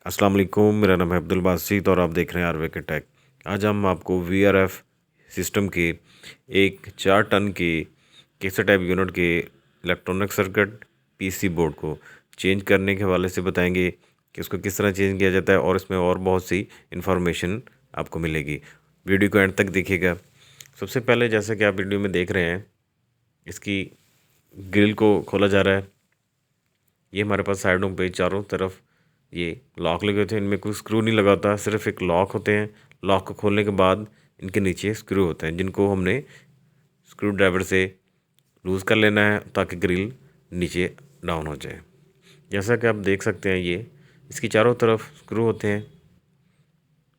अस्सलाम वालेकुम, मेरा नाम है अब्दुल बासित और आप देख रहे हैं आरवे टेक। आज हम आपको वीआरएफ सिस्टम के एक 4 टन के कैसे टाइप यूनिट के इलेक्ट्रॉनिक सर्किट पीसी बोर्ड को चेंज करने के हवाले से बताएंगे कि उसको किस तरह चेंज किया जाता है और इसमें और बहुत सी इन्फॉर्मेशन आपको मिलेगी। वीडियो को एंड तक देखिएगा। सबसे पहले जैसा कि आप वीडियो में देख रहे हैं, इसकी ग्रिल को खोला जा रहा है। ये हमारे पास साइडों पे चारों तरफ ये लॉक लगे होते हैं। इनमें कोई स्क्रू नहीं लगा होता, सिर्फ एक लॉक होते हैं। लॉक को खोलने के बाद इनके नीचे स्क्रू होते हैं, जिनको हमने स्क्रू ड्राइवर से लूज़ कर लेना है ताकि ग्रिल नीचे डाउन हो जाए। जैसा कि आप देख सकते हैं, ये इसकी चारों तरफ स्क्रू होते हैं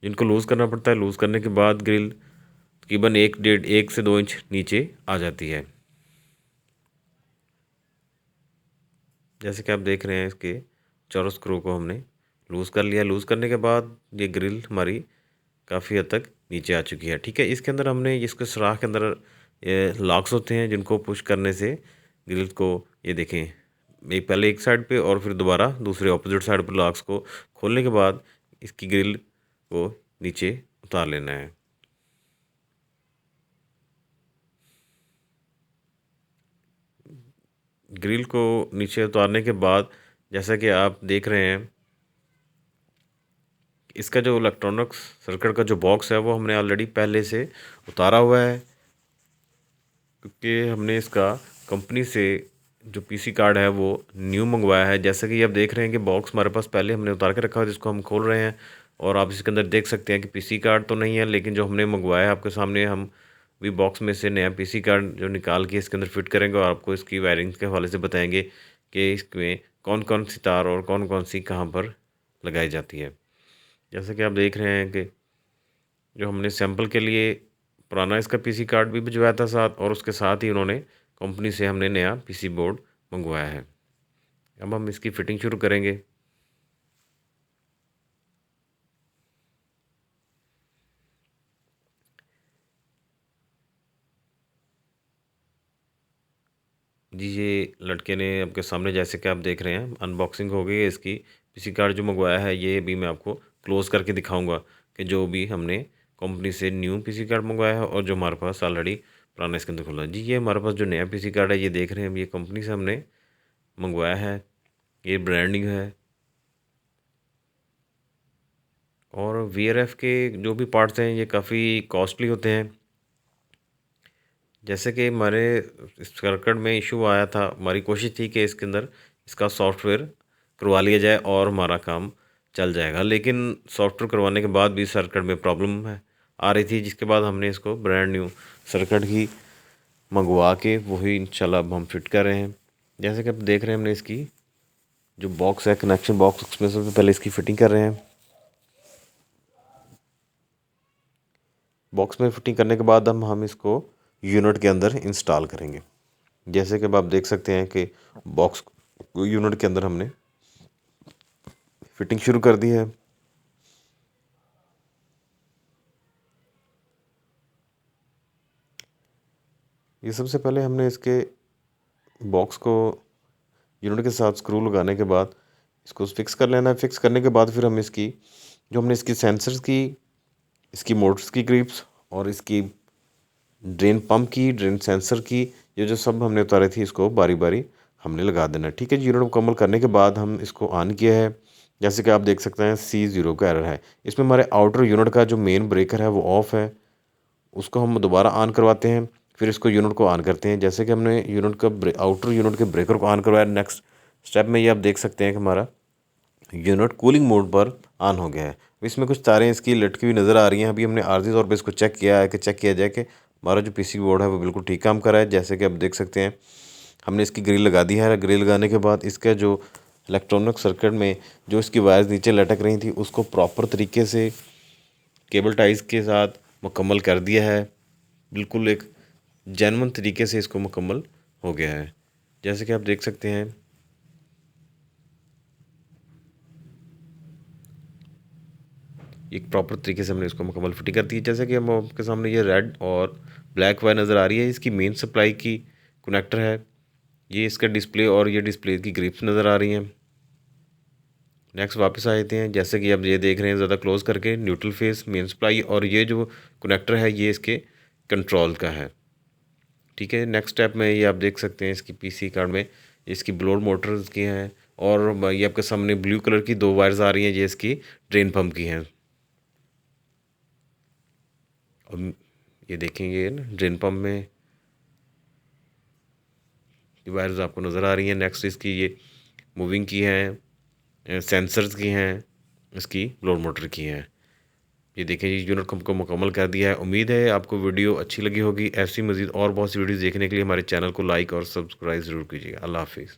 जिनको लूज़ करना पड़ता है। लूज़ करने के बाद ग्रिल तकरीबन 1 से 2 इंच नीचे आ जाती है। जैसे कि आप देख रहे हैं, इसके चारों स्क्रू को हमने लूज़ कर लिया। लूज़ करने के बाद ये ग्रिल हमारी काफ़ी हद तक नीचे आ चुकी है। ठीक है, इसके अंदर हमने इसके सुराख के अंदर ये लॉक्स होते हैं जिनको पुश करने से ग्रिल को, ये देखें, एक पहले एक साइड पे और फिर दोबारा दूसरे ऑपोजिट साइड पर लॉक्स को खोलने के बाद इसकी ग्रिल को नीचे उतार लेना है। ग्रिल को नीचे उतारने के बाद जैसा कि आप देख रहे हैं, इसका जो इलेक्ट्रॉनिक्स सर्किट का जो बॉक्स है वो हमने ऑलरेडी पहले से उतारा हुआ है, क्योंकि हमने इसका कंपनी से जो पीसी कार्ड है वो न्यू मंगवाया है। जैसा कि आप देख रहे हैं कि बॉक्स हमारे पास पहले हमने उतार के रखा है, जिसको हम खोल रहे हैं और आप इसके अंदर देख सकते हैं कि पीसी कार्ड तो नहीं है, लेकिन जो हमने मंगवाया है आपके सामने, हम भी बॉक्स में से नया पीसी कार्ड जो निकाल के इसके अंदर फिट करेंगे और आपको इसकी वायरिंग के हवाले से बताएंगे कि इसमें कौन कौन सी तार और कौन कौन सी कहाँ पर लगाई जाती है। जैसे कि आप देख रहे हैं कि जो हमने सैंपल के लिए पुराना इसका पीसी कार्ड भी भिजवाया था साथ, और उसके साथ ही उन्होंने कंपनी से हमने नया पीसी बोर्ड मंगवाया है। अब हम इसकी फ़िटिंग शुरू करेंगे। जी, ये लड़के ने आपके सामने, जैसे कि आप देख रहे हैं, अनबॉक्सिंग हो गई है इसकी। पीसी कार्ड जो मंगवाया है ये भी मैं आपको क्लोज़ करके दिखाऊंगा कि जो भी हमने कंपनी से न्यू पीसी कार्ड मंगवाया है और जो हमारे पास ऑलरेडी पुराना इसके अंदर खुला है। जी, ये हमारे पास जो नया पीसी कार्ड है, ये देख रहे हैं, ये कंपनी से हमने मंगवाया है। ये ब्रांड न्यू है और वीआरएफ के जो भी पार्ट्स हैं ये काफ़ी कॉस्टली होते हैं। जैसे कि हमारे इस सर्किट में इशू आया था, हमारी कोशिश थी कि इसके अंदर इसका सॉफ्टवेयर करवा लिया जाए और हमारा काम चल जाएगा, लेकिन सॉफ्टवेयर करवाने के बाद भी सर्किट में प्रॉब्लम है आ रही थी, जिसके बाद हमने इसको ब्रांड न्यू सर्किट ही मंगवा के वही इंशाल्लाह अब हम फिट कर रहे हैं। जैसे कि आप देख रहे हैं, हमने इसकी जो बॉक्स है, कनेक्शन बॉक्स, उसमें सबसे पहले इसकी फ़िटिंग कर रहे हैं। बॉक्स में फ़िटिंग करने के बाद हम इसको यूनिट के अंदर इंस्टॉल करेंगे। जैसे कि अब आप देख सकते हैं कि बॉक्स को यूनिट के अंदर हमने फिटिंग शुरू कर दी है। ये सबसे पहले हमने इसके बॉक्स को यूनिट के साथ स्क्रू लगाने के बाद इसको फिक्स कर लेना है। फिक्स करने के बाद फिर हम इसकी जो हमने इसकी सेंसर्स की, इसकी मोटर्स की ग्रिप्स और इसकी ड्रेन पंप की, ड्रेन सेंसर की, ये जो सब हमने उतारे थी, इसको बारी बारी हमने लगा देना है। ठीक है जी, यूनिट मुकम्मल करने के बाद हम इसको ऑन किया है। जैसे कि आप देख सकते हैं C0 का एरर है। इसमें हमारे आउटर यूनिट का जो मेन ब्रेकर है वो ऑफ़ है, उसको हम दोबारा ऑन करवाते हैं, फिर इसको यूनिट को ऑन करते हैं। जैसे कि हमने यूनिट का आउटर यूनिट के ब्रेकर को ऑन करवाया, नेक्स्ट स्टेप में ये आप देख सकते हैं कि हमारा यूनिट कूलिंग मोड पर ऑन हो गया है। इसमें कुछ तारें इसकी लटकी हुई नज़र आ रही हैं। अभी हमने आर्जी तौर पे इसको चेक किया है कि चेक किया जाए कि हमारा जो पीसी बोर्ड है वो बिल्कुल ठीक काम कर रहा है। जैसे कि आप देख सकते हैं, हमने इसकी ग्रिल लगा दी है। ग्रिल लगाने के बाद इसका जो इलेक्ट्रॉनिक सर्किट में जो इसकी वायर्स नीचे लटक रही थी, उसको प्रॉपर तरीके से केबल टाइज के साथ मुकम्मल कर दिया है। बिल्कुल एक जेन्युइन तरीके से इसको मुकम्मल हो गया है। जैसे कि आप देख सकते हैं, एक प्रॉपर तरीके से हमने इसको मुकम्मल फिटिंग कर दी है। जैसे कि हम आपके सामने ये रेड और ब्लैक वायर नज़र आ रही है, इसकी मेन सप्लाई की कनेक्टर है। ये इसका डिस्प्ले और ये डिस्प्ले की ग्रिप्स नज़र आ रही हैं। नेक्स्ट वापस आ जाते हैं। जैसे कि आप ये देख रहे हैं ज़्यादा क्लोज करके, न्यूट्रल फेस, मेन सप्लाई, और ये जो कनेक्टर है ये इसके कंट्रोल का है। ठीक है, नेक्स्ट स्टेप में ये आप देख सकते हैं इसकी पीसी कार्ड में इसकी ब्लोड मोटर्स की हैं, और ये आपके सामने ब्लू कलर की 2 वायर्स आ रही हैं, ये इसकी ड्रेन पंप की हैं। अब ये देखेंगे ना ड्रेन पंप में ये वायर्स आपको नज़र आ रही हैं। नेक्स्ट इसकी ये मूविंग की हैं, सेंसर्स की हैं, इसकी ब्लोड मोटर की हैं। ये देखें जी यूनिट को मुकम्मल कर दिया है। उम्मीद है आपको वीडियो अच्छी लगी होगी। ऐसी मज़ीद और बहुत सी वीडियोज़ देखने के लिए हमारे चैनल को लाइक और सब्सक्राइब ज़रूर कीजिएगा। अल्लाह हाफिज़।